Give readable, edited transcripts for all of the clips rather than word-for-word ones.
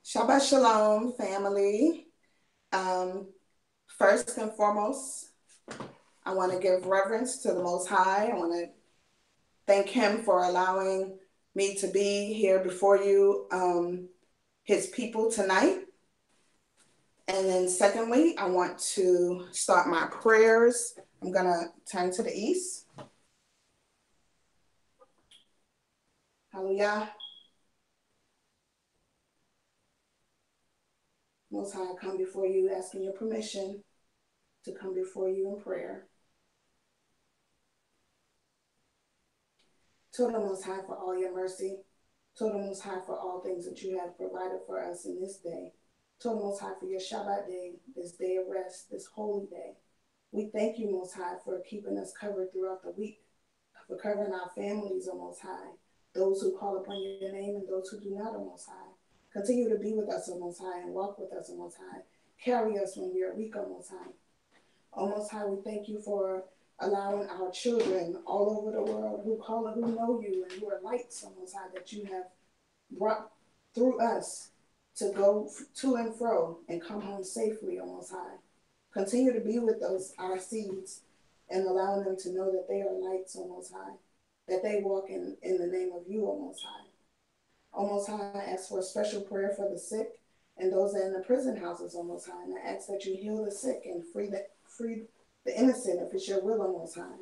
Shabbat Shalom, family. First and foremost, I want to give reverence to the Most High. I want to thank Him for allowing me to be here before you, His people tonight. And then secondly, I want to start my prayers. I'm going to turn to the east. Hallelujah. Most High, I come before you asking your permission to come before you in prayer. To the Most High for all your mercy. To the Most High for all things that you have provided for us in this day. To the Most High for your Shabbat day, this day of rest, this holy day. We thank you, Most High, for keeping us covered throughout the week, for covering our families, O Most High, those who call upon your name and those who do not, O Most High. Continue to be with us, O Most High, and walk with us, O Most High. Carry us when we are weak, O Most High. O Most High, we thank you for allowing our children all over the world who know you and who are lights, O Most High, that you have brought through us to go to and fro and come home safely, O Most High. Continue to be with our seeds, and allowing them to know that they are lights, O Most High, that they walk in the name of you, O Most High. O Most High, I ask for a special prayer for the sick and those that are in the prison houses, O Most High, and I ask that you heal the sick and free the innocent if it's your will, O Most High.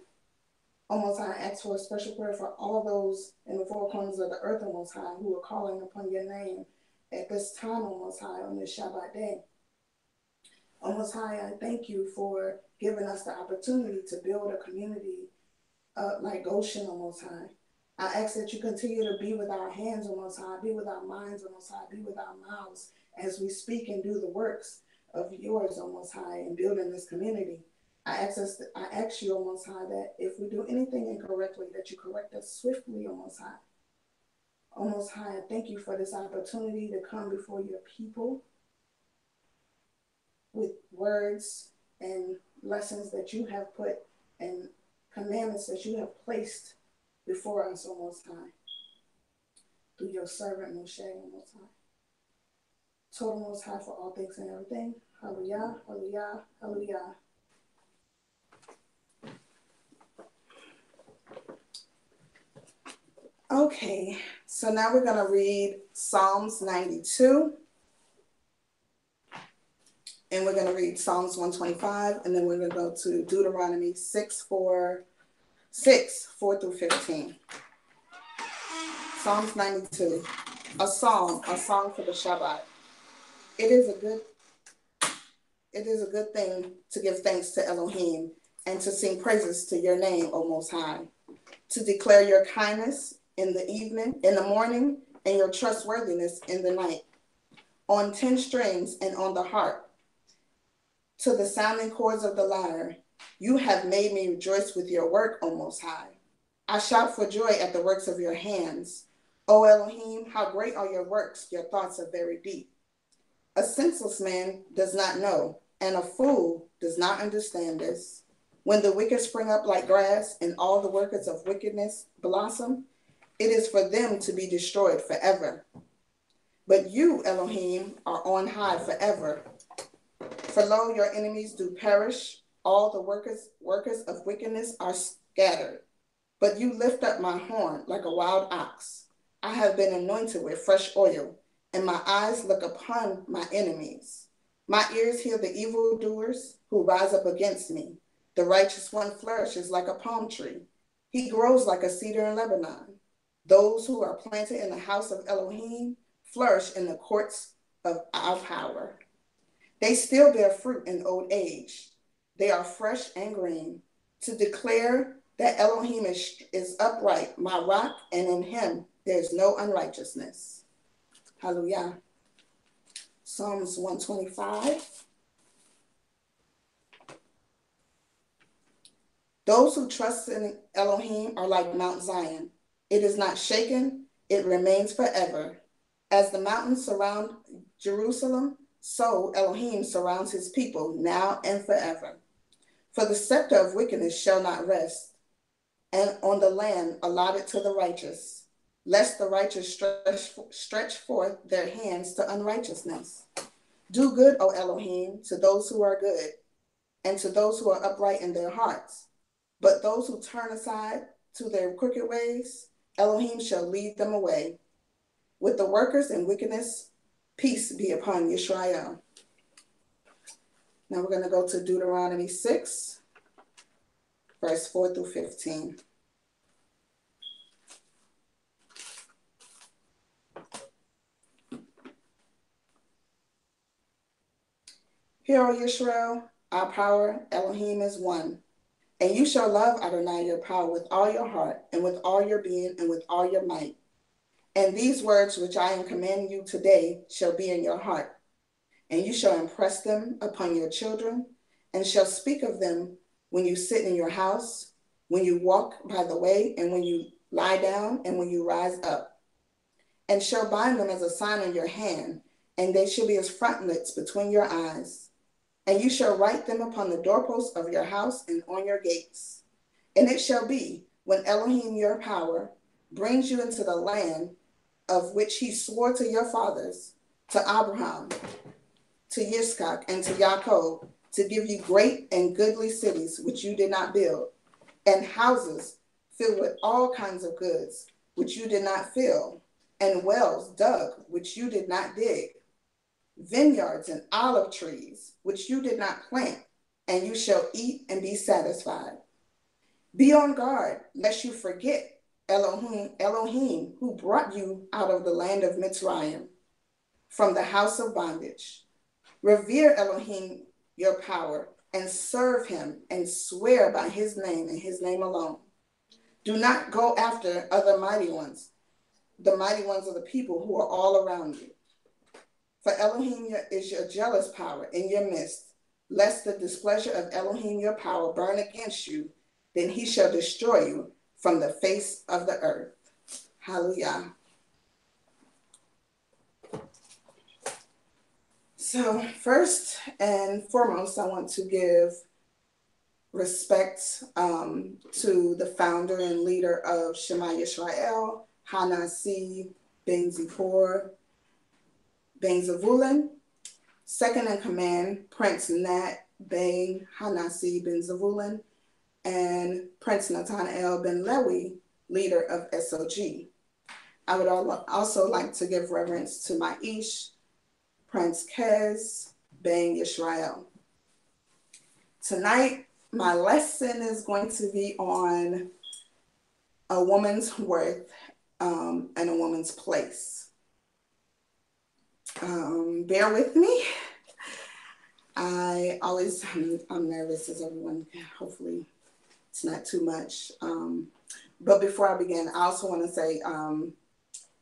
O Most High, I ask for a special prayer for all those in the four corners of the earth, O Most High, who are calling upon your name at this time, O Most High, on this Shabbat day. O Most High, I thank you for giving us the opportunity to build a community like Goshen, O Most High. I ask that you continue to be with our hands, O Most High, be with our minds, O Most High, be with our mouths as we speak and do the works of yours, O Most High, in building this community. I ask you, O Most High, that if we do anything incorrectly, that you correct us swiftly, O Most High. O Most High, I thank you for this opportunity to come before your people with words and lessons that you have put and commandments that you have placed before us, O Most High, through your servant Moshe, O Most High. Total Most High for all things and everything. Hallelujah, hallelujah, hallelujah. Okay, so now we're going to read Psalms 92. And we're going to read Psalms 125, and then we're going to go to Deuteronomy 4 through 15. Psalms 92, a song for the Shabbat. It is a good thing to give thanks to Elohim and to sing praises to your name, O Most High, to declare your kindness in the morning, and your trustworthiness in the night, on 10 strings and on the harp, to the sounding chords of the lyre. You have made me rejoice with your work, O Most High. I shout for joy at the works of your hands. O Elohim, how great are your works, your thoughts are very deep. A senseless man does not know, and a fool does not understand this. When the wicked spring up like grass, and all the workers of wickedness blossom, it is for them to be destroyed forever. But you, Elohim, are on high forever. For lo, your enemies do perish. All the workers of wickedness are scattered. But you lift up my horn like a wild ox. I have been anointed with fresh oil, and my eyes look upon my enemies. My ears hear the evildoers who rise up against me. The righteous one flourishes like a palm tree. He grows like a cedar in Lebanon. Those who are planted in the house of Elohim flourish in the courts of our power. They still bear fruit in old age. They are fresh and green, to declare that Elohim is upright, my rock, and in him there is no unrighteousness. Hallelujah. Psalms 125. Those who trust in Elohim are like Mount Zion. It is not shaken, it remains forever. As the mountains surround Jerusalem, so Elohim surrounds his people now and forever. For the scepter of wickedness shall not rest, and on the land allotted to the righteous. lest the righteous stretch forth their hands to unrighteousness. Do good, O Elohim, to those who are good, and to those who are upright in their hearts. But those who turn aside to their crooked ways, Elohim shall lead them away. With the workers in wickedness, peace be upon Yisrael. Now we're going to go to Deuteronomy 6, verse 4 through 15. Hear, O Yisrael, our power, Elohim is one. And you shall love Adonai your power with all your heart, and with all your being, and with all your might. And these words which I am commanding you today shall be in your heart. And you shall impress them upon your children, and shall speak of them when you sit in your house, when you walk by the way, and when you lie down, and when you rise up. And shall bind them as a sign on your hand, and they shall be as frontlets between your eyes. And you shall write them upon the doorposts of your house and on your gates. And it shall be, when Elohim your power brings you into the land of which he swore to your fathers, to Abraham, to Yitzchak, and to Yaakov, to give you great and goodly cities which you did not build, and houses filled with all kinds of goods which you did not fill, and wells dug which you did not dig, vineyards and olive trees which you did not plant, and you shall eat and be satisfied. Be on guard lest you forget Elohim who brought you out of the land of Mitzrayim, from the house of bondage. Revere Elohim your power, and serve him, and swear by his name and his name alone. Do not go after other mighty ones, the mighty ones of the people who are all around you. For Elohim is your jealous power in your midst, lest the displeasure of Elohim your power burn against you, then he shall destroy you from the face of the earth. Hallelujah. So first and foremost, I want to give respect to the founder and leader of Shema Yisrael, Nasi ben Zippor ben Zavulun. Second in command, Prince Nat ben Hanasi ben Zavulun, and Prince Nathanael ben Lewi, leader of SOG. I would also like to give reverence to my Ish, Prince Kezz ben Yisrael. Tonight, my lesson is going to be on a woman's worth and a woman's place. Bear with me. I'm nervous, as everyone, hopefully it's not too much. But before I begin, I also want to say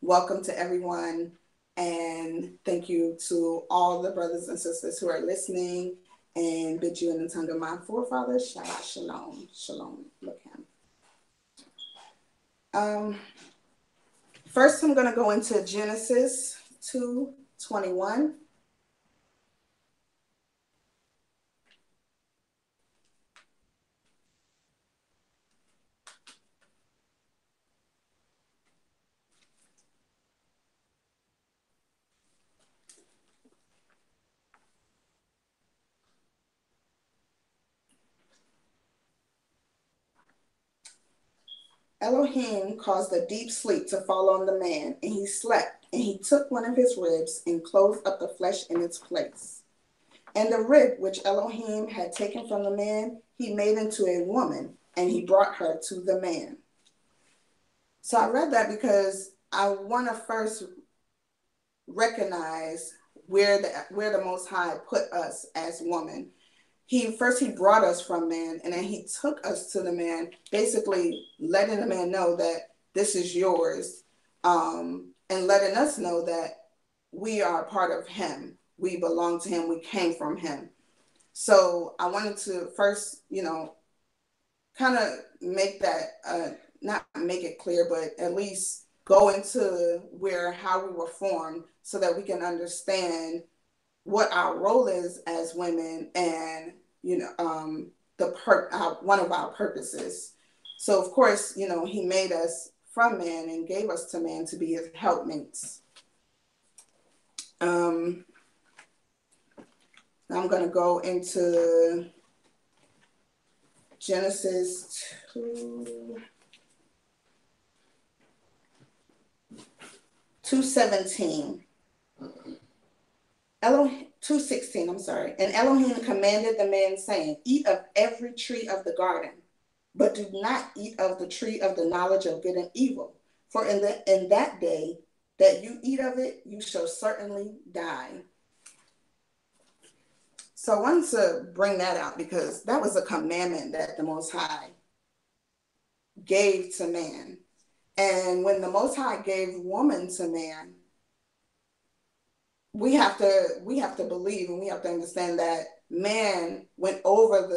welcome to everyone, and thank you to all the brothers and sisters who are listening, and bid you in the tongue of my forefathers, Shabbat Shalom. Shalom. Look him. First, I'm going to go into Genesis 2:21. Elohim caused a deep sleep to fall on the man, and he slept, and he took one of his ribs and closed up the flesh in its place. And the rib which Elohim had taken from the man, he made into a woman, and he brought her to the man. So I read that because I want to first recognize where the Most High put us as women. He brought us from man, and then he took us to the man, basically letting the man know that this is yours, and letting us know that we are part of him. We belong to him. We came from him. So I wanted to first, kind of make that, not make it clear, but at least go into how we were formed so that we can understand what our role is as women, and one of our purposes. So of course, he made us from man and gave us to man to be his helpmates. I'm going to go into Genesis 2:17. 2:16, I'm sorry. And Elohim commanded the man, saying, eat of every tree of the garden, but do not eat of the tree of the knowledge of good and evil. For in that day that you eat of it, you shall certainly die. So I wanted to bring that out because that was a commandment that the Most High gave to man. And when the Most High gave woman to man, we have to believe and we have to understand that man went over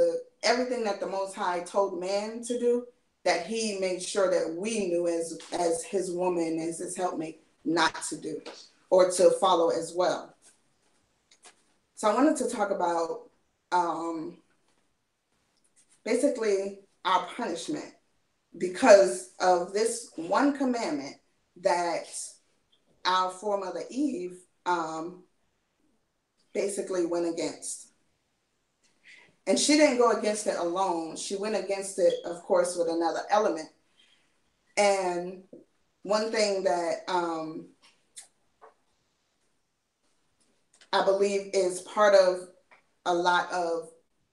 everything that the Most High told man to do, that he made sure that we knew as his woman, as his helpmate, not to do or to follow as well. So I wanted to talk about basically our punishment because of this one commandment that our foremother Eve basically went against. And she didn't go against it alone. She went against it, of course, with another element. And one thing that I believe is part of a lot of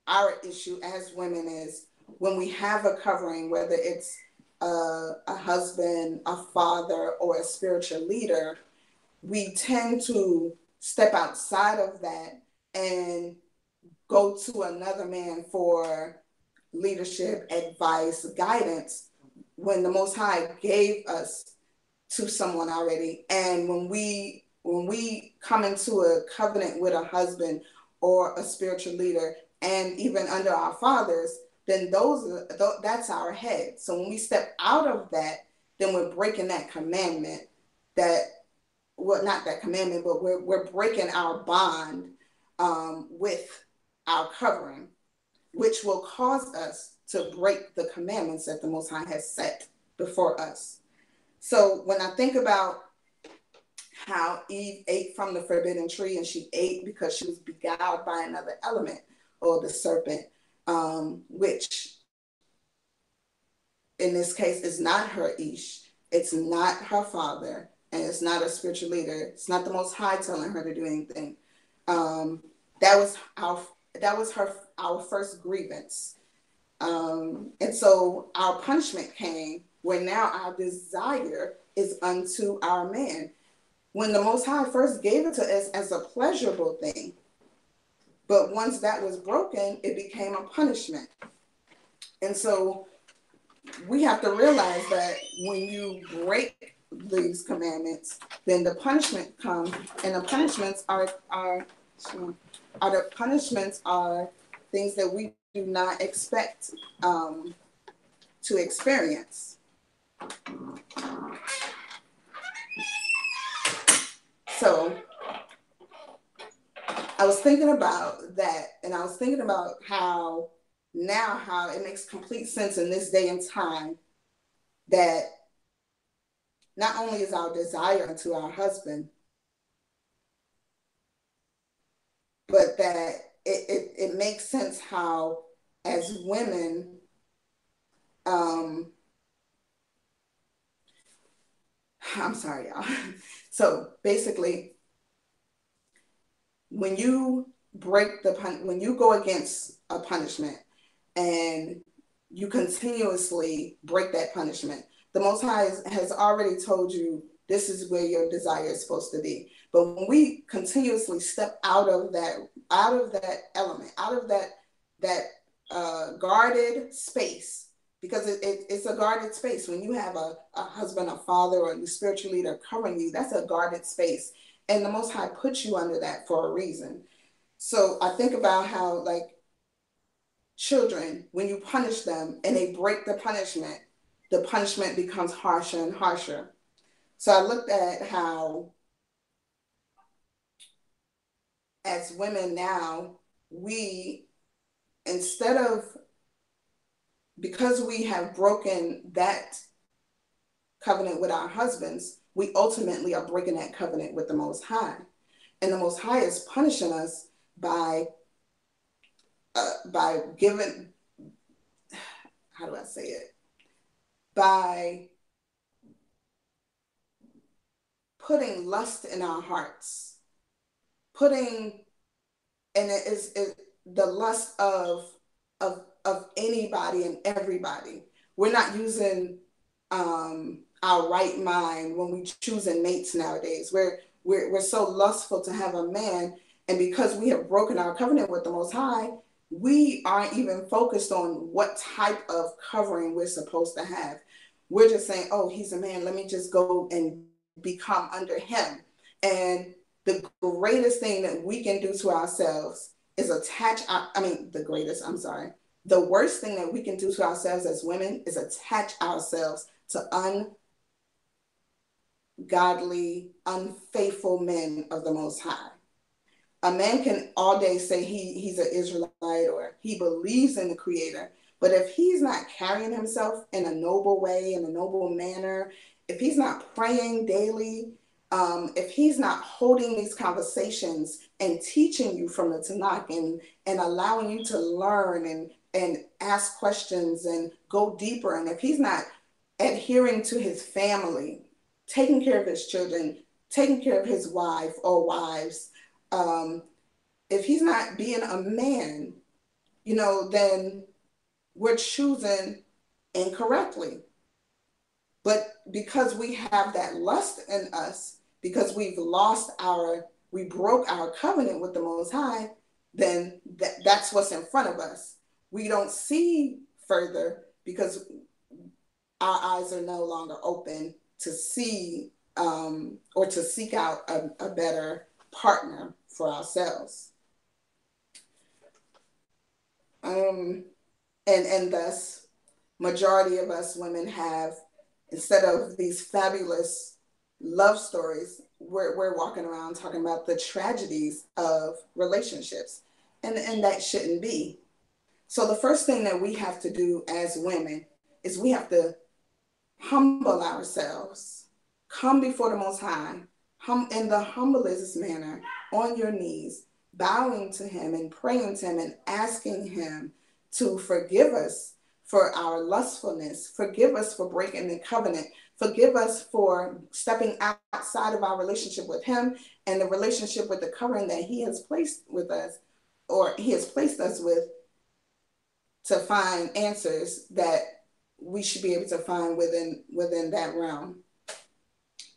our issue as women is when we have a covering, whether it's a husband, a father, or a spiritual leader, we tend to step outside of that and go to another man for leadership, advice, guidance, when the Most High gave us to someone already. And when we come into a covenant with a husband or a spiritual leader, and even under our fathers, then that's our head. So when we step out of that, then we're breaking that commandment not that commandment, but we're breaking our bond with our covering, which will cause us to break the commandments that the Most High has set before us. So when I think about how Eve ate from the forbidden tree, and she ate because she was beguiled by another element, or the serpent, which in this case is not her ish, it's not her father, and it's not a spiritual leader. It's not the Most High telling her to do anything. That was our first grievance. And so our punishment came where now our desire is unto our man. When the Most High first gave it to us as a pleasurable thing, but once that was broken, it became a punishment. And so we have to realize that when you break these commandments, then the punishment comes, and the punishments are things that we do not expect to experience. So I was thinking about that, and I was thinking about how it makes complete sense in this day and time that not only is our desire unto our husband, but that it makes sense how, as women, I'm sorry, y'all. So basically, when you when you go against a punishment and you continuously break that punishment, the Most High has already told you this is where your desire is supposed to be. But when we continuously step out of that element, out of that guarded space, because it's a guarded space. When you have a husband, a father, or a spiritual leader covering you, that's a guarded space. And the Most High puts you under that for a reason. So I think about how, like, children, when you punish them and they break the punishment becomes harsher and harsher. So I looked at how, as women now, because we have broken that covenant with our husbands, we ultimately are breaking that covenant with the Most High. And the Most High is punishing us by giving, how do I say it? By putting lust in our hearts, putting, and it is the lust of anybody and everybody. We're not using our right mind when we choosing mates nowadays. We're so lustful to have a man, and because we have broken our covenant with the Most High, we aren't even focused on what type of covering we're supposed to have. We're just saying, oh, he's a man, let me just go and become under him. And the greatest thing that we can do to ourselves is the worst thing that we can do to ourselves as women is attach ourselves to ungodly, unfaithful men of the Most High. A man can all day say he's an Israelite or he believes in the Creator, but if he's not carrying himself in a noble way, in a noble manner, if he's not praying daily, if he's not holding these conversations and teaching you from the Tanakh and allowing you to learn and ask questions and go deeper, and if he's not adhering to his family, taking care of his children, taking care of his wife or wives, if he's not being a man, then we're choosing incorrectly. But because we have that lust in us, because we broke our covenant with the Most High, then that's what's in front of us. We don't see further because our eyes are no longer open to see or to seek out a better partner for ourselves. And thus, majority of us women have, instead of these fabulous love stories, we're walking around talking about the tragedies of relationships, and that shouldn't be. So the first thing that we have to do as women is we have to humble ourselves, come before the Most High, in the humblest manner, on your knees, bowing to him and praying to him and asking him to forgive us for our lustfulness, forgive us for breaking the covenant, forgive us for stepping outside of our relationship with him and the relationship with the covering that he has placed with us, or he has placed us with, to find answers that we should be able to find within that realm.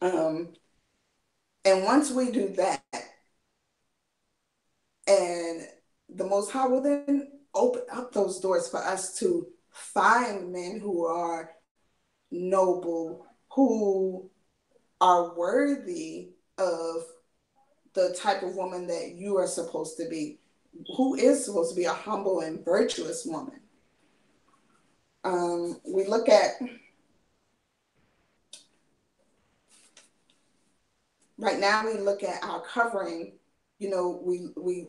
And once we do that, and the Most High will then open up those doors for us to find men who are noble, who are worthy of the type of woman that you are supposed to be, who is supposed to be a humble and virtuous woman. We look at, right now we look at our covering, we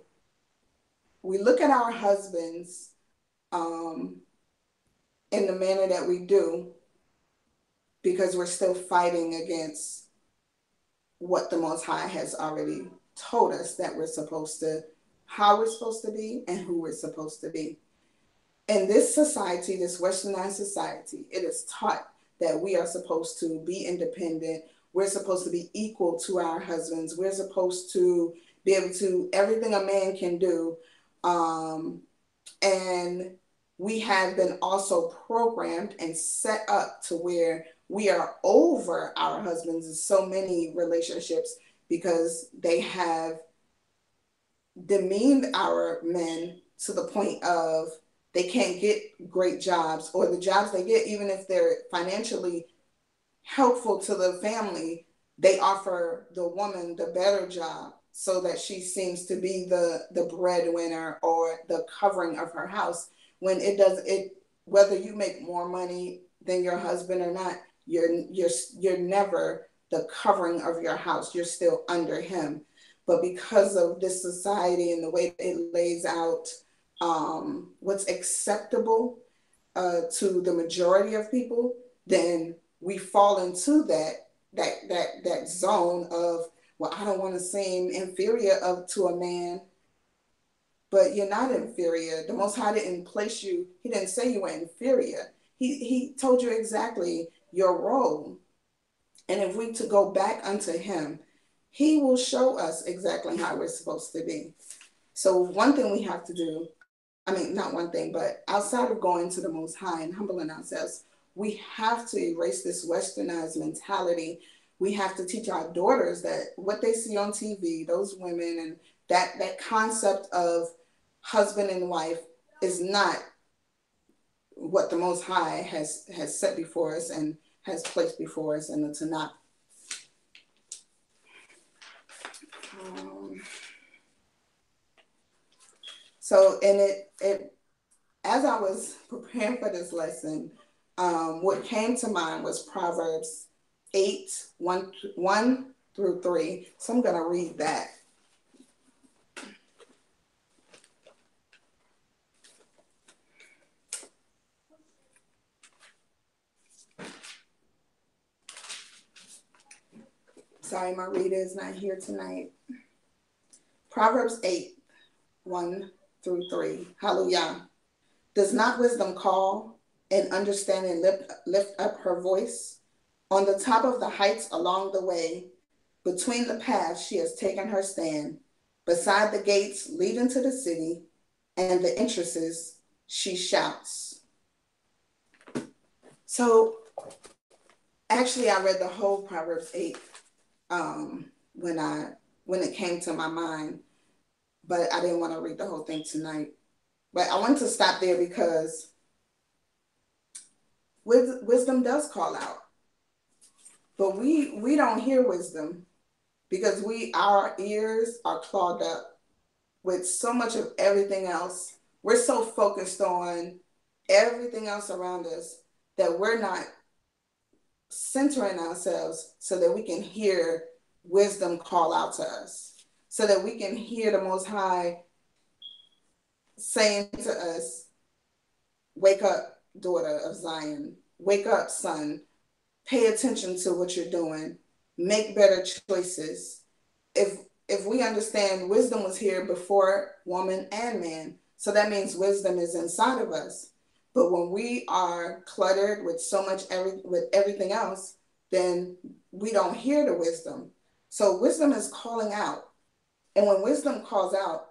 look at our husbands in the manner that we do because we're still fighting against what the Most High has already told us that we're supposed to, how we're supposed to be and who we're supposed to be. In this society, this westernized society, it is taught that we are supposed to be independent. We're supposed to be equal to our husbands. We're supposed to be able to, everything a man can do. And we have been also programmed and set up to where we are over our husbands in so many relationships because they have demeaned our men to the point of they can't get great jobs, or the jobs they get, even if they're financially helpful to the family, they offer the woman the better job so that she seems to be the breadwinner or the covering of her house. When whether you make more money than your husband or not, you're never the covering of your house. You're still under him. But because of this society and the way it lays out what's acceptable to the majority of people, then we fall into that zone of, well, I don't want to seem inferior to a man. But you're not inferior. The Most High didn't place you. He didn't say you were inferior. He told you exactly your role. And if we to go back unto him, he will show us exactly how we're supposed to be. So one thing we have to do, I mean, not one thing, but outside of going to the Most High and humbling ourselves, we have to erase this westernized mentality. We have to teach our daughters that what they see on TV, those women, and that concept of husband and wife is not what the Most High has set before us and has placed before us in the Tanakh. So, and it as I was preparing for this lesson, what came to mind was Proverbs 8:1 through 3. So I'm going to read that. Sorry, my reader is not here tonight. Proverbs 8:1 through 3. Hallelujah. Does not wisdom call and understanding lift up her voice? On the top of the heights along the way, between the paths she has taken her stand, beside the gates leading to the city and the entrances she shouts. So actually I read the whole Proverbs 8 when it came to my mind, but I didn't want to read the whole thing tonight. But I wanted to stop there because wisdom does call out, but we don't hear wisdom because our ears are clogged up with so much of everything else. We're so focused on everything else around us that we're not centering ourselves so that we can hear wisdom call out to us, so that we can hear the Most High saying to us, wake up, daughter of Zion, wake up, son, pay attention to what you're doing, make better choices. If we understand wisdom was here before woman and man, so that means wisdom is inside of us. But when we are cluttered with so much with everything else, then we don't hear the wisdom. So wisdom is calling out. And when wisdom calls out,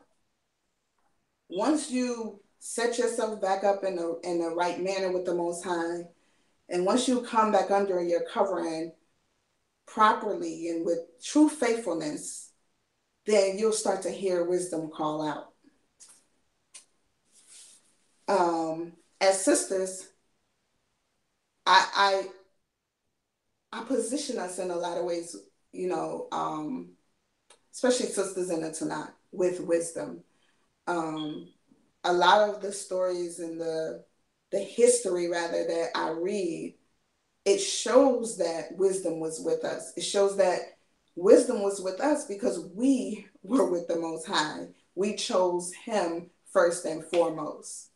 once you set yourself back up in the right manner with the Most High, and once you come back under your covering properly and with true faithfulness, then you'll start to hear wisdom call out. As sisters, I position us in a lot of ways, especially sisters in the Tanakh, with wisdom. A lot of the stories and the history, rather, that I read, it shows that wisdom was with us. It shows that wisdom was with us because we were with the Most High. We chose him first and foremost.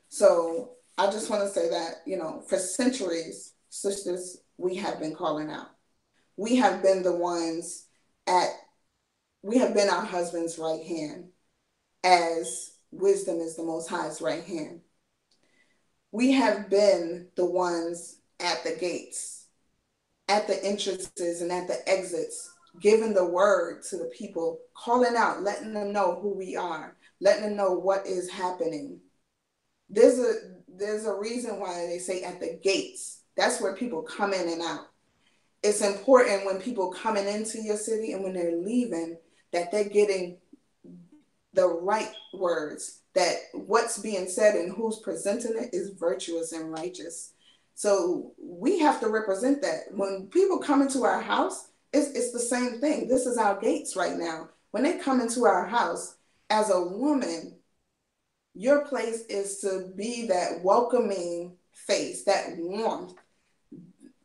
So I just want to say that, for centuries, sisters, we have been calling out. We have been the ones we have been our husband's right hand, as wisdom is the Most High's right hand. We have been the ones at the gates, at the entrances and at the exits, giving the word to the people, calling out, letting them know who we are, letting them know what is happening. There's a reason why they say at the gates. That's where people come in and out. It's important when people coming into your city and when they're leaving that they're getting the right words, that what's being said and who's presenting it is virtuous and righteous. So we have to represent that. When people come into our house, it's the same thing. This is our gates right now. When they come into our house, as a woman, your place is to be that welcoming face, that warmth,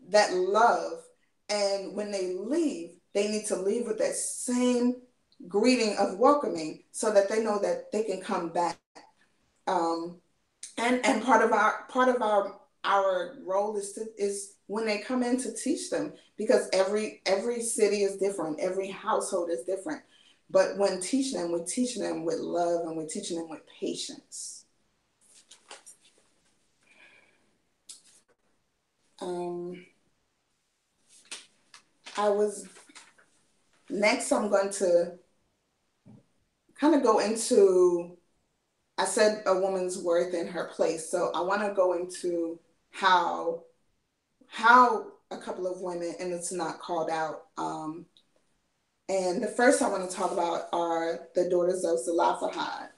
that love. And when they leave, they need to leave with that same greeting of welcoming so that they know that they can come back. And part of our our role is when they come in to teach them, because every city is different, every household is different. But when teaching them, we're teaching them with love and we're teaching them with patience. Next I'm going to kind of go into, I said a woman's worth in her place. So I want to go into how a couple of women, and it's not called out. And the first I want to talk about are the daughters of Zelophehad.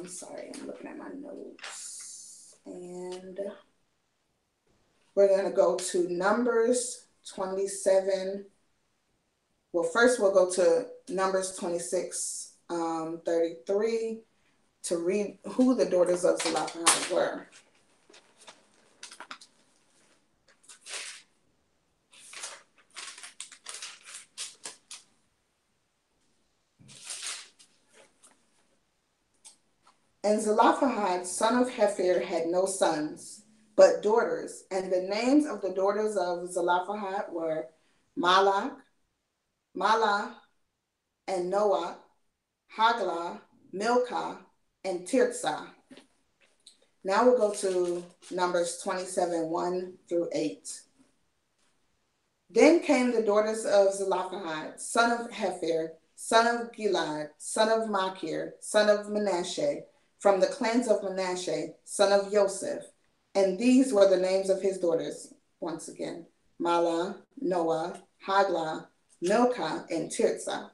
Sorry, I'm looking at my notes. And we're going to go to Numbers 27. Well, first we'll go to Numbers 26, 33 to read who the daughters of Zelophehad were. And Zelophehad, son of Hepher, had no sons, but daughters. And the names of the daughters of Zelophehad were Mahlah, and Noah, Haglah, Milcah, and Tirzah. Now we'll go to Numbers 27, 1 through 8. Then came the daughters of Zelophehad, son of Hepher, son of Gilad, son of Machir, son of Manasseh, from the clans of Manasseh, son of Joseph. And these were the names of his daughters, once again, Mahlah, Noah, Haglah, Milcah, and Tirzah.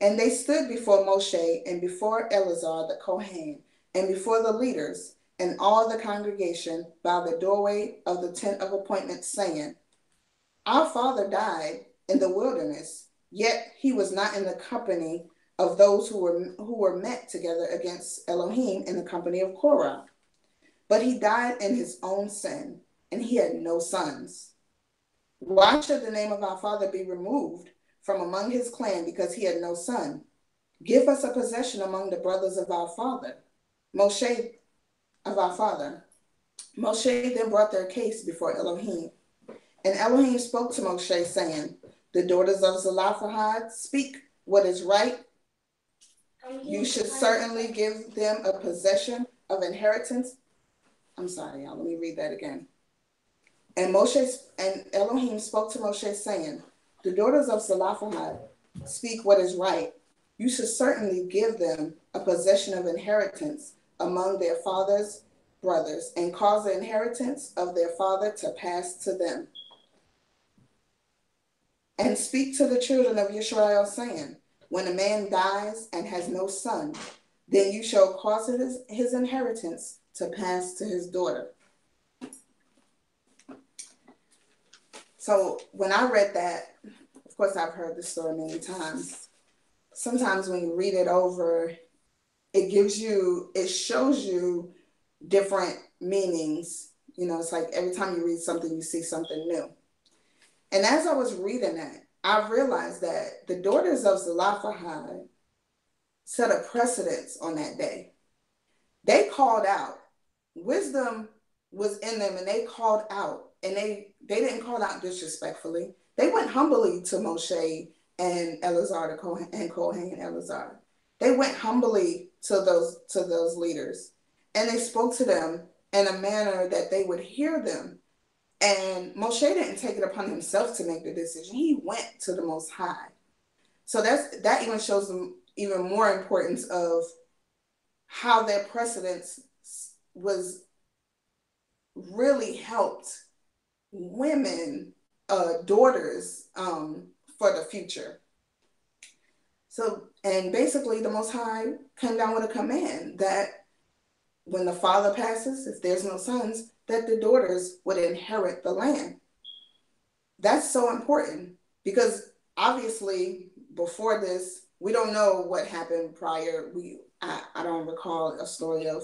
And they stood before Moshe and before Eleazar the Kohen and before the leaders and all the congregation by the doorway of the tent of appointment, saying, Our father died in the wilderness, yet he was not in the company of those who were met together against Elohim in the company of Korah. But he died in his own sin, and he had no sons. Why should the name of our father be removed from among his clan because he had no son? Give us a possession among the brothers of our father. Moshe then brought their case before Elohim. And Elohim spoke to Moshe, saying, The daughters of Zelophehad speak what is right. You should certainly give them a possession of inheritance. I'm sorry, y'all. Let me read that again. And Elohim spoke to Moshe, saying, The daughters of Zelophehad speak what is right. You should certainly give them a possession of inheritance among their father's brothers, and cause the inheritance of their father to pass to them. And speak to the children of Yisrael, saying, When a man dies and has no son, then you shall cause his inheritance to pass to his daughter. So when I read that, of course I've heard this story many times. Sometimes when you read it over, it shows you different meanings. You know, it's like every time you read something, you see something new. And as I was reading that, I realized that the daughters of Zelophehad set a precedence on that day. They called out. Wisdom was in them, and they called out. And they didn't call out disrespectfully. They went humbly to Moshe and Eleazar, Kohen and Eleazar. They went humbly to those leaders, and they spoke to them in a manner that they would hear them. And Moshe didn't take it upon himself to make the decision. He went to the Most High. So that even shows them even more importance of how their precedence was really helped women, daughters, for the future. So, and basically the Most High came down with a command that when the father passes, if there's no sons, that the daughters would inherit the land. That's so important, because obviously before this, we don't know what happened prior. I don't recall a story of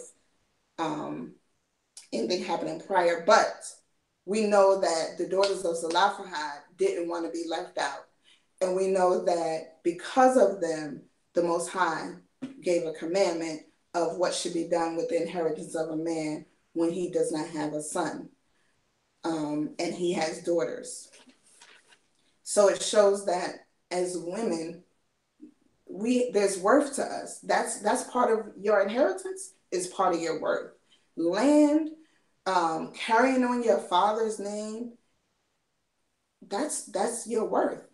anything happening prior, but we know that the daughters of Zelophehad didn't want to be left out. And we know that because of them, the Most High gave a commandment of what should be done with the inheritance of a man when he does not have a son, and he has daughters. So it shows that as women, there's worth to us. That's part of your inheritance, is part of your worth. Land, carrying on your father's name, that's your worth.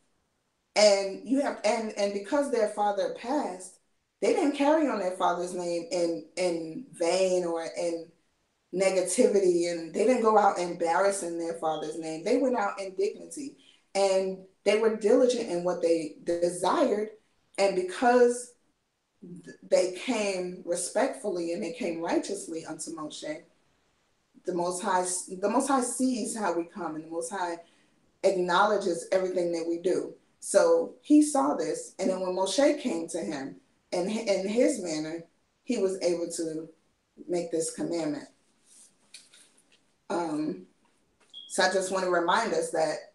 And you have, and because their father passed, they didn't carry on their father's name in vain or in negativity, and they didn't go out embarrassing their father's name. They went out in dignity, and they were diligent in what they desired. And because they came respectfully and they came righteously unto Moshe, the Most High sees how we come, and the Most High acknowledges everything that we do. So he saw this, and then when Moshe came to him and in his manner, he was able to make this commandment. So I just want to remind us that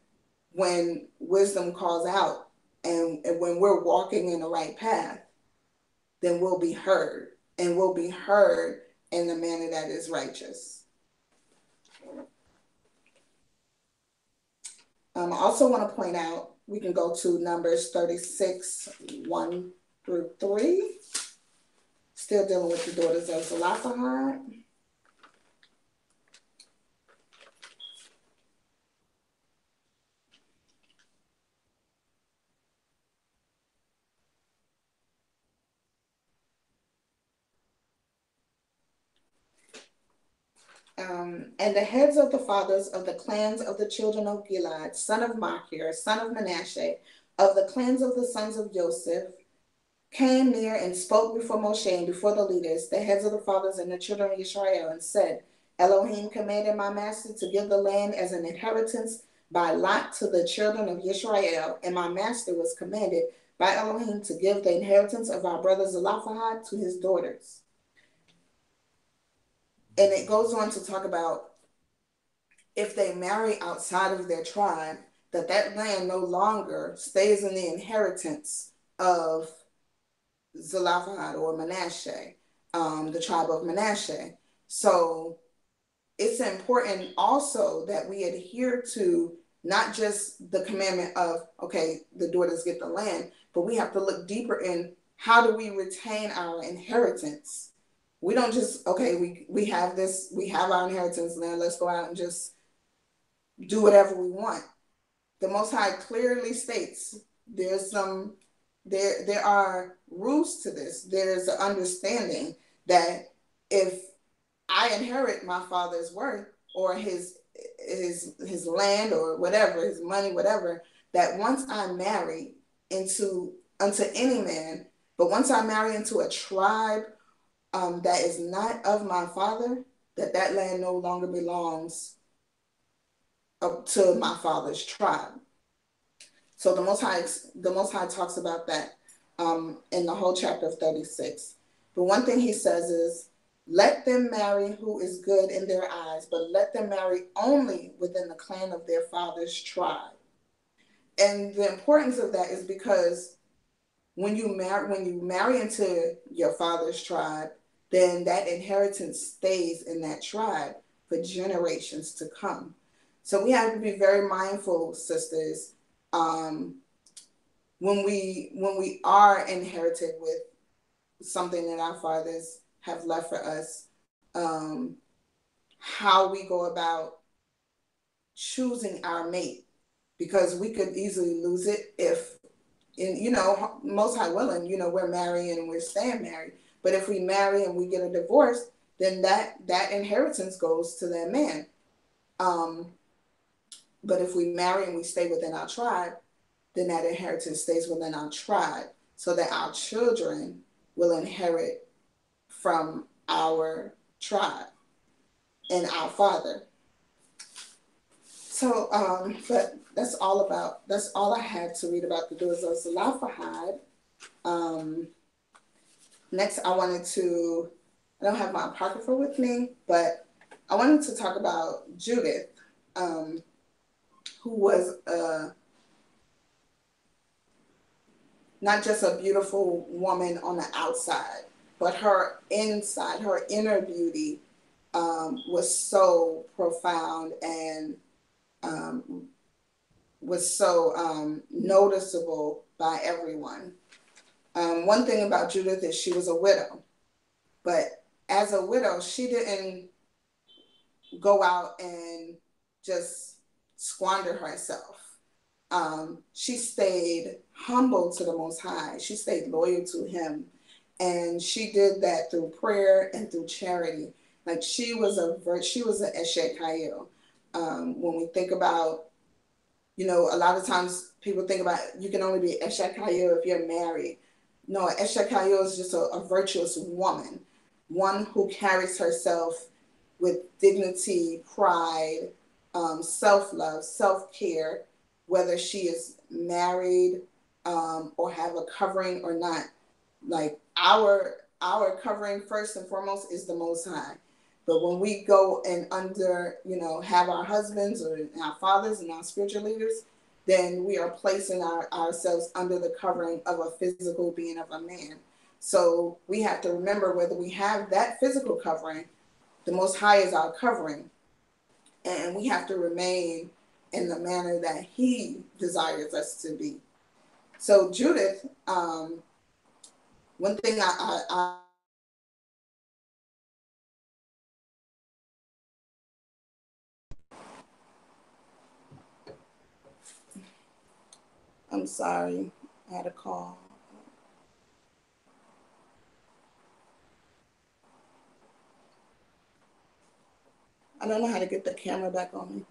when wisdom calls out, and when we're walking in the right path, then we'll be heard, and we'll be heard in the manner that is righteous. I also want to point out, we can go to Numbers 36, 1 through 3. Still dealing with the daughters of Zelophehad. And the heads of the fathers of the clans of the children of Gilad, son of Machir, son of Manasseh, of the clans of the sons of Joseph, came near and spoke before Moshe and before the leaders, the heads of the fathers and the children of Yisrael, and said, Elohim commanded my master to give the land as an inheritance by lot to the children of Yisrael, and my master was commanded by Elohim to give the inheritance of our brother Zelophehad to his daughters. And it goes on to talk about, if they marry outside of their tribe, that land no longer stays in the inheritance of Zelophehad or Manasseh, the tribe of Manasseh. So it's important also that we adhere to not just the commandment of, okay, the daughters get the land, but we have to look deeper in, how do we retain our inheritance? We don't just, okay, we have this, we have our inheritance land, let's go out and just do whatever we want. The Most High clearly states there are rules to this. There's an understanding that if I inherit my father's worth, or his land, or whatever, his money, whatever, that once I marry unto any man, but once I marry into a tribe that is not of my father, that land no longer belongs to my father's tribe. So the Most High talks about that in the whole chapter of 36. But one thing he says is, let them marry who is good in their eyes, but let them marry only within the clan of their father's tribe. And the importance of that is because when you marry into your father's tribe, then that inheritance stays in that tribe for generations to come. So we have to be very mindful, sisters, when we are inherited with something that our fathers have left for us, how we go about choosing our mate, because we could easily lose it if, Most High willing, we're marrying and we're staying married. But if we marry and we get a divorce, then that inheritance goes to that man. But if we marry and we stay within our tribe, then that inheritance stays within our tribe, so that our children will inherit from our tribe and our father. So, but that's all I had to read about the daughters of Zelophehad. Next, I don't have my apocrypha with me, but I wanted to talk about Judith, who was not just a beautiful woman on the outside, but her inside, her inner beauty was so profound and was so noticeable by everyone. One thing about Judith is she was a widow, but as a widow, she didn't go out and just squander herself. She stayed humble to the Most High. She stayed loyal to Him. And she did that through prayer and through charity. Like she was an Eshet. When we think about, a lot of times people think about you can only be Eshet if you're married. No, Eshet is just a virtuous woman, one who carries herself with dignity, pride, self-love, self-care, whether she is married or have a covering or not. Like our covering first and foremost is the Most High. But when we go and have our husbands or our fathers and our spiritual leaders, then we are placing ourselves under the covering of a physical being of a man. So we have to remember whether we have that physical covering, the Most High is our covering. And we have to remain in the manner that He desires us to be. So Judith, one thing I'm sorry, I had a call. I don't know how to get the camera back on me.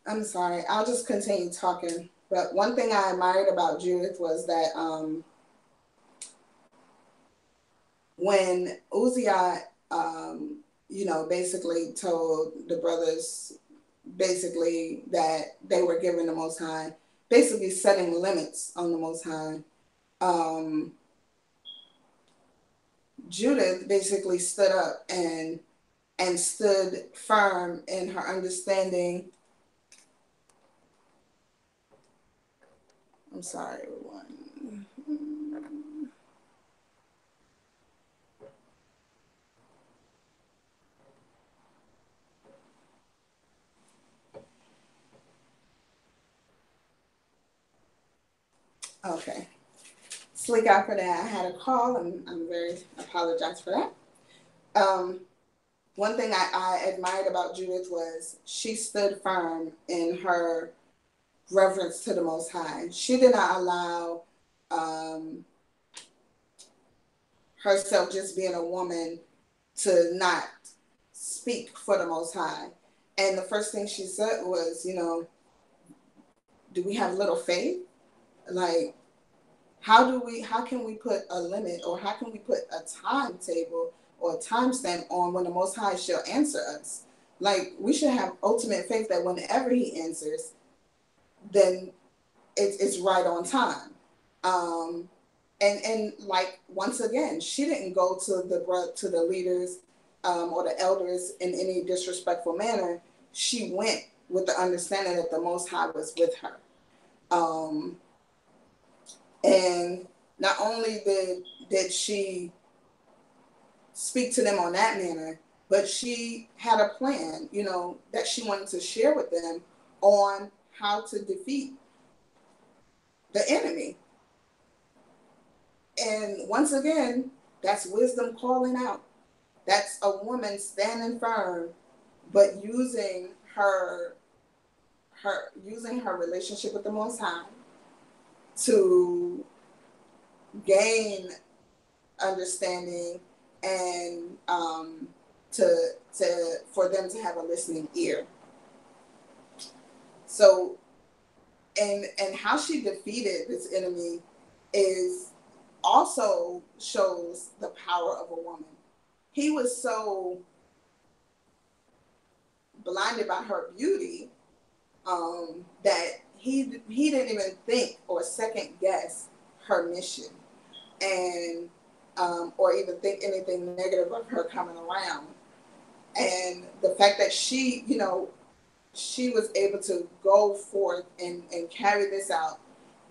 I'm sorry. I'll just continue talking. But one thing I admired about Judith was that when Uzziah, basically told the brothers basically that they were given the Most High, basically setting limits on the Most High, Judith basically stood up and stood firm in her understanding. I'm sorry, everyone. Okay. Sleek out for that. I had a call and I'm very apologize for that. One thing I admired about Judith was she stood firm in her reverence to the Most High. She did not allow herself just being a woman to not speak for the Most High. And the first thing she said was, do we have little faith? Like, how can we put a limit, or how can we put a timetable or a timestamp on when the Most High shall answer us? Like, we should have ultimate faith that whenever He answers, then it's right on time. And like, once again, she didn't go to the leaders or the elders in any disrespectful manner. She went with the understanding that the Most High was with her. And not only did she speak to them on that manner, but she had a plan, that she wanted to share with them on how to defeat the enemy. And once again, that's wisdom calling out. That's a woman standing firm, but using her relationship with the Most High to gain understanding and for them to have a listening ear. So, and how she defeated this enemy also shows the power of a woman. He was so blinded by her beauty that he didn't even think or second guess her mission. and or even think anything negative of her coming around. And the fact that she, you know, she was able to go forth and carry this out.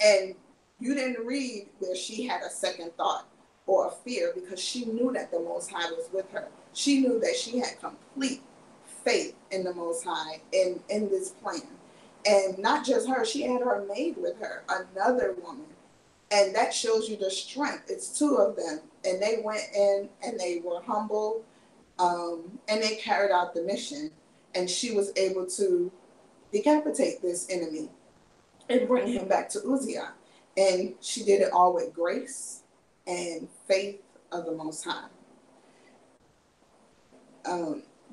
And you didn't read where she had a second thought or a fear, because she knew that the Most High was with her. She knew that she had complete faith in the Most High in this plan. And not just her, she had her maid with her, another woman. And that shows you the strength. It's two of them. And they went in and they were humble, and they carried out the mission. And she was able to decapitate this enemy and bring him back to Uzziah. And she did it all with grace and faith of the Most High.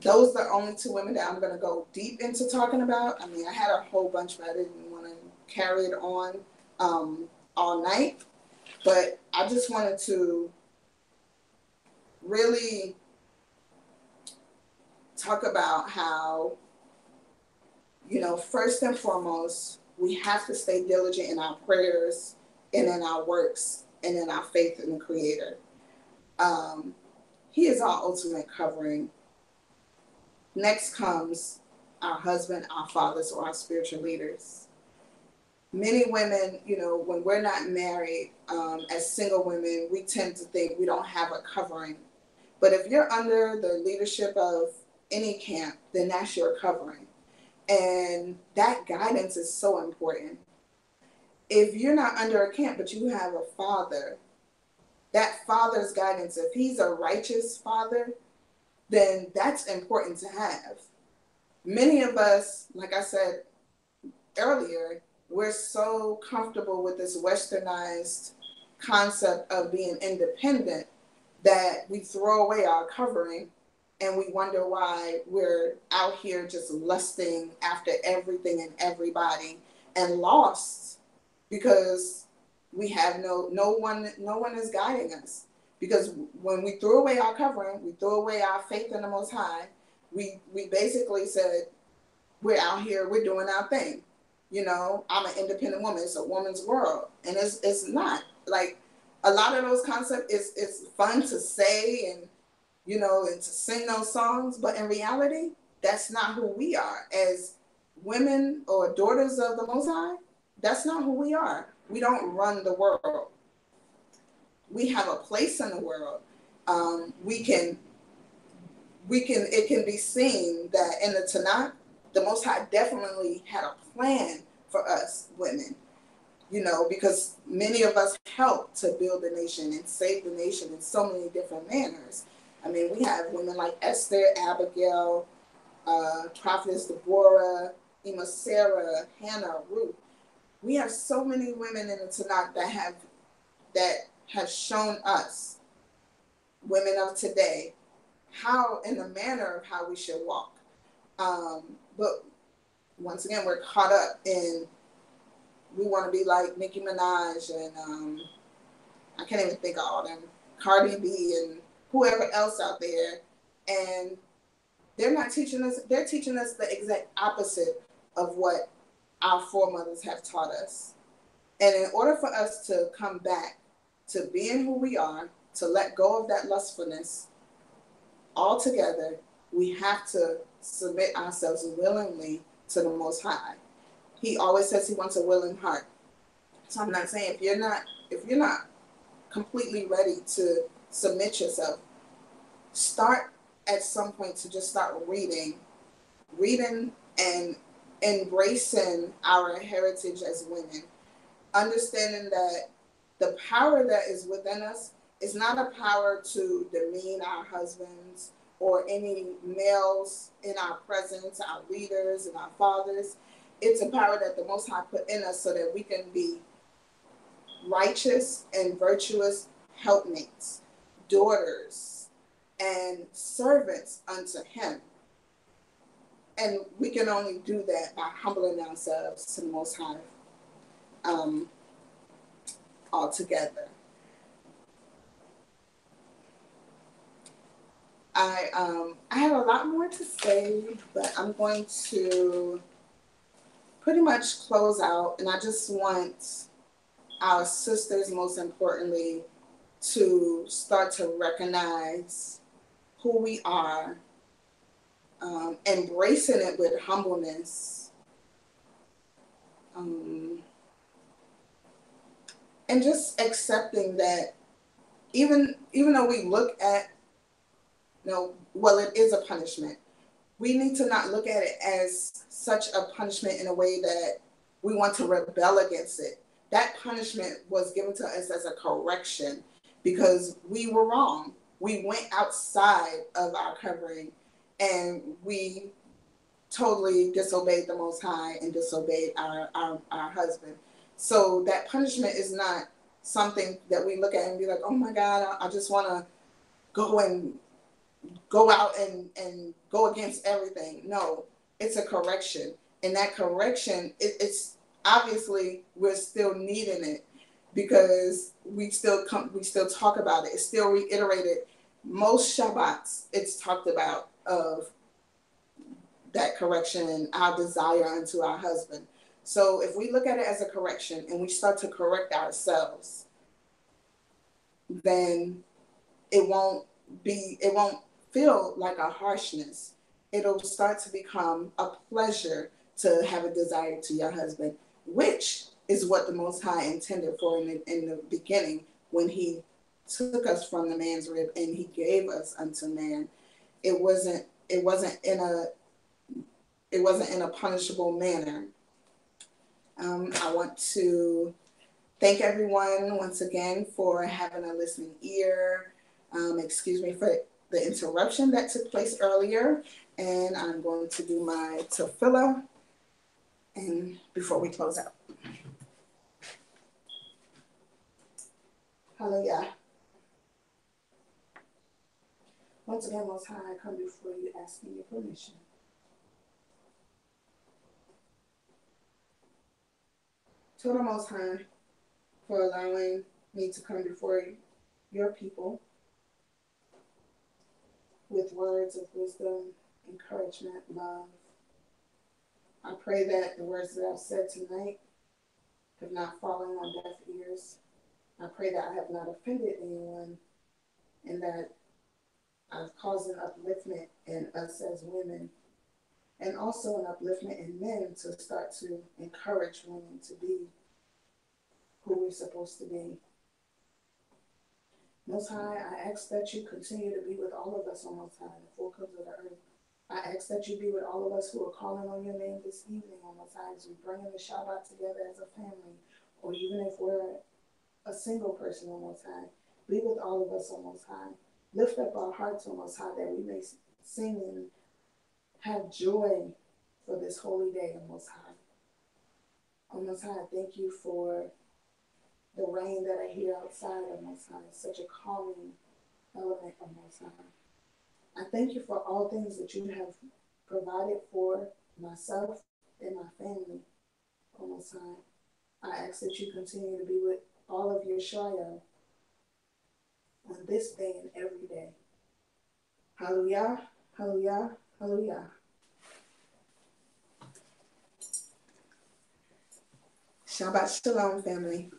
Those are the only two women that I'm going to go deep into talking about. I mean, I had a whole bunch, but I didn't want to carry it on all night. But I just wanted to really talk about how, you know, first and foremost, we have to stay diligent in our prayers and in our works and in our faith in the Creator. He is our ultimate covering. Next comes our husband, our fathers, or our spiritual leaders. Many women, you know, when we're not married, as single women, we tend to think we don't have a covering. But if you're under the leadership of any camp, then that's your covering. And that guidance is so important. If you're not under a camp, but you have a father, that father's guidance, if he's a righteous father, then that's important to have. Many of us, like I said earlier, we're so comfortable with this westernized concept of being independent that we throw away our covering, and we wonder why we're out here just lusting after everything and everybody and lost, because we have no one is guiding us. Because when we threw away our covering, we threw away our faith in the Most High, we basically said, we're out here, we're doing our thing. You know, I'm an independent woman. It's a woman's world. And it's not. Like, a lot of those concepts, it's fun to say and, you know, and to sing those songs. But in reality, that's not who we are. As women or daughters of the Most High, that's not who we are. We don't run the world. We have a place in the world. It can be seen that in the Tanakh, the Most High definitely had a plan for us women, you know, because many of us helped to build the nation and save the nation in so many different manners. I mean, we have women like Esther, Abigail, Prophetess Deborah, Sarah, Hannah, Ruth. We have so many women in the Tanakh that have shown us, women of today, how in the manner of how we should walk. But once again, we're caught up in, we want to be like Nicki Minaj and I can't even think of all them, Cardi B and whoever else out there. And they're not teaching us, they're teaching us the exact opposite of what our foremothers have taught us. And in order for us to come back to being who we are, to let go of that lustfulness altogether, we have to submit ourselves willingly to the Most High. He always says he wants a willing heart. So I'm not saying if you're not completely ready to submit yourself, start at some point to just start reading and embracing our heritage as women, understanding that the power that is within us is not a power to demean our husbands or any males in our presence, our leaders and our fathers. It's a power that the Most High put in us so that we can be righteous and virtuous helpmates, daughters, and servants unto Him. And we can only do that by humbling ourselves to the Most High altogether. I have a lot more to say, but I'm going to pretty much close out. And I just want our sisters, most importantly, to start to recognize who we are, embracing it with humbleness, and just accepting that even though we look at, well, it is a punishment, we need to not look at it as such a punishment in a way that we want to rebel against it. That punishment was given to us as a correction because we were wrong. We went outside of our covering and we totally disobeyed the Most High and disobeyed our husband. So that punishment is not something that we look at and be like, oh my God, I just want to go out and go against everything. No, it's a correction. And that correction, it's obviously we're still needing it because we still talk about it. It's still reiterated. Most Shabbats, it's talked about of that correction and our desire unto our husband. So if we look at it as a correction and we start to correct ourselves, then it won't feel like a harshness. It'll start to become a pleasure to have a desire to your husband, which is what the Most High intended for in the beginning when he took us from the man's rib and he gave us unto man. It wasn't in a punishable manner. I want to thank everyone once again for having a listening ear. Excuse me for the interruption that took place earlier, and I'm going to do my tefillah and before we close out. Hallelujah. Once again, Most High, I come before you asking your permission to the Most High for allowing me to come before your people with words of wisdom, encouragement, love. I pray that the words that I've said tonight have not fallen on deaf ears. I pray that I have not offended anyone and that I've caused an upliftment in us as women and also an upliftment in men to start to encourage women to be who we're supposed to be. Most High, I ask that you continue to be with all of us on Most High, the four corners of the earth. I ask that you be with all of us who are calling on your name this evening on Most High as we bring in the Shabbat together as a family, or even if we're a single person on Most High. Be with all of us on Most High. Lift up our hearts on Most High that we may sing and have joy for this holy day on Most High. On Most High, thank you for the rain that I hear outside of Most High. It's such a calming element of Most High. I thank you for all things that you have provided for myself and my family, O Most High. I ask that you continue to be with all of your Yisrael on this day and every day. Hallelujah, hallelujah, hallelujah. Shabbat shalom, family.